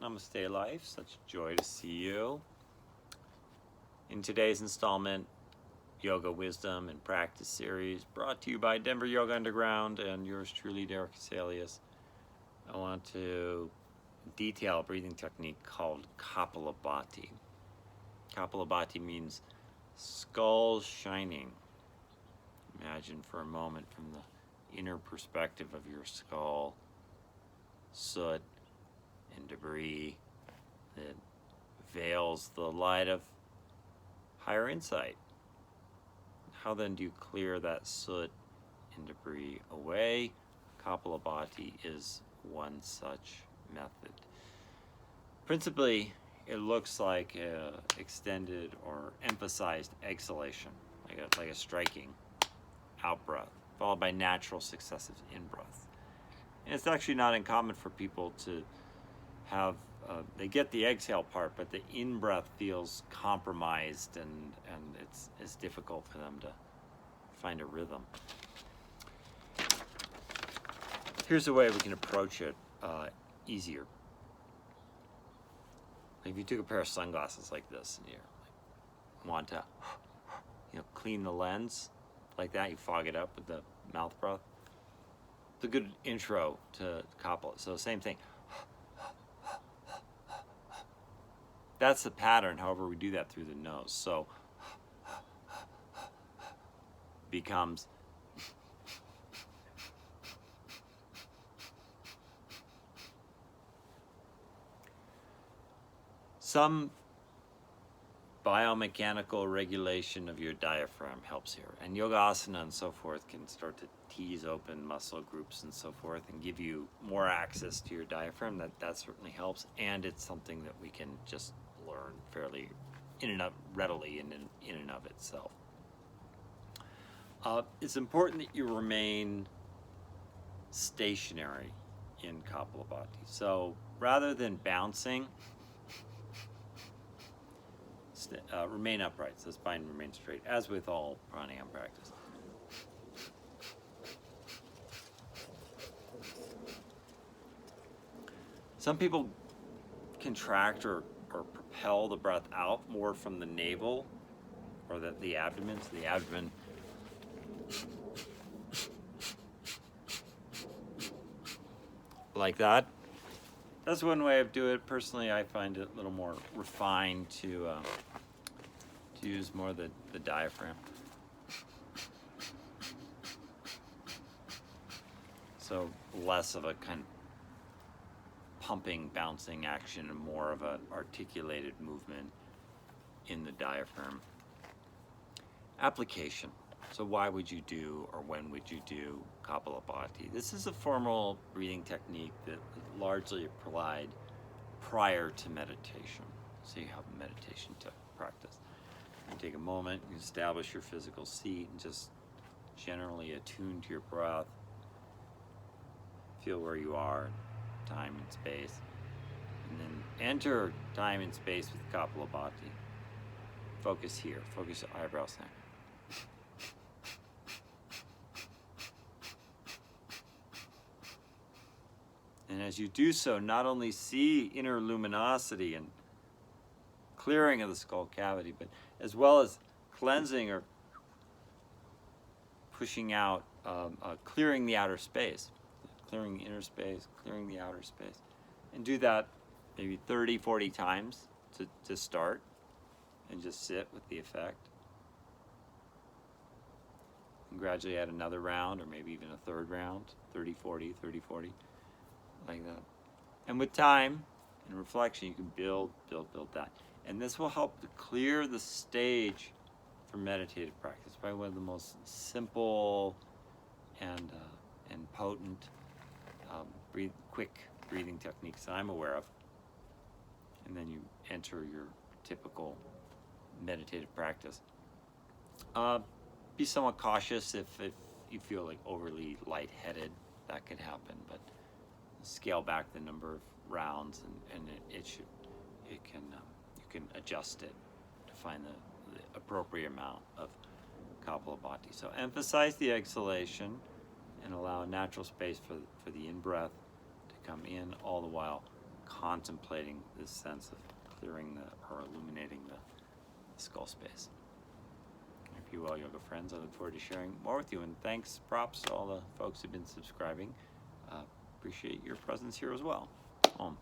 Namaste Life, such joy to see you. In today's installment, Yoga Wisdom and Practice series, brought to you by Denver Yoga Underground and yours truly, Derik. I want to detail a breathing technique called Kapalabhati. Kapalabhati means skull shining. Imagine for a moment from the inner perspective of your skull, soot and debris that veils the light of higher insight. How then do you clear that soot and debris away? Kapalabhati is one such method. Principally, it looks like an extended or emphasized exhalation, like a striking out-breath, followed by natural successive in-breath. And it's actually not uncommon for people to have, they get the exhale part, but the in-breath feels compromised and it's difficult for them to find a rhythm. Here's a way we can approach it easier. If you took a pair of sunglasses like this and you want to clean the lens like that, you fog it up with the mouth breath. It's a good intro to Kapala. So same thing. That's the pattern, however we do that through the nose. So becomes some biomechanical regulation of your diaphragm helps here. And yogasana and so forth can start to tease open muscle groups and so forth and give you more access to your diaphragm. That certainly helps. And it's something that we can just learn fairly readily in and of itself. It's important that you remain stationary in Kapalabhati. So rather than bouncing, remain upright, so spine remains straight, as with all pranayama practice. Some people contract or propel the breath out more from the navel or the abdomen. So the abdomen like that. That's one way of doing it. Personally, I find it a little more refined to use more the diaphragm. So less of a kind of pumping, bouncing action and more of an articulated movement in the diaphragm. Application. So why would you do or when would you do Kapalabhati? This is a formal breathing technique that largely applied prior to meditation. So you have meditation to practice. You take a moment, you establish your physical seat and just generally attune to your breath. Feel where you are, time and space. And then enter time and space with Kapalabhati. Focus here, focus your eyebrows now. And as you do so, not only see inner luminosity and clearing of the skull cavity, but as well as cleansing or pushing out, clearing the outer space, clearing the inner space, clearing the outer space. And do that maybe 30, 40 times to start, and just sit with the effect. And gradually add another round, or maybe even a third round, 30, 40, 30, 40. Like that. And with time and reflection, you can build that. And this will help to clear the stage for meditative practice. Probably one of the most simple and potent quick breathing techniques that I'm aware of. And then you enter your typical meditative practice. Be somewhat cautious if you feel like overly lightheaded. That could happen, but scale back the number of rounds, and you can adjust it to find the appropriate amount of Kapalabhati. So emphasize the exhalation and allow a natural space for the in-breath to come in, all the while contemplating this sense of clearing or illuminating the skull space. If you will, yoga friends, I look forward to sharing more with you. And thanks, props to all the folks who've been subscribing. Appreciate your presence here as well. Om.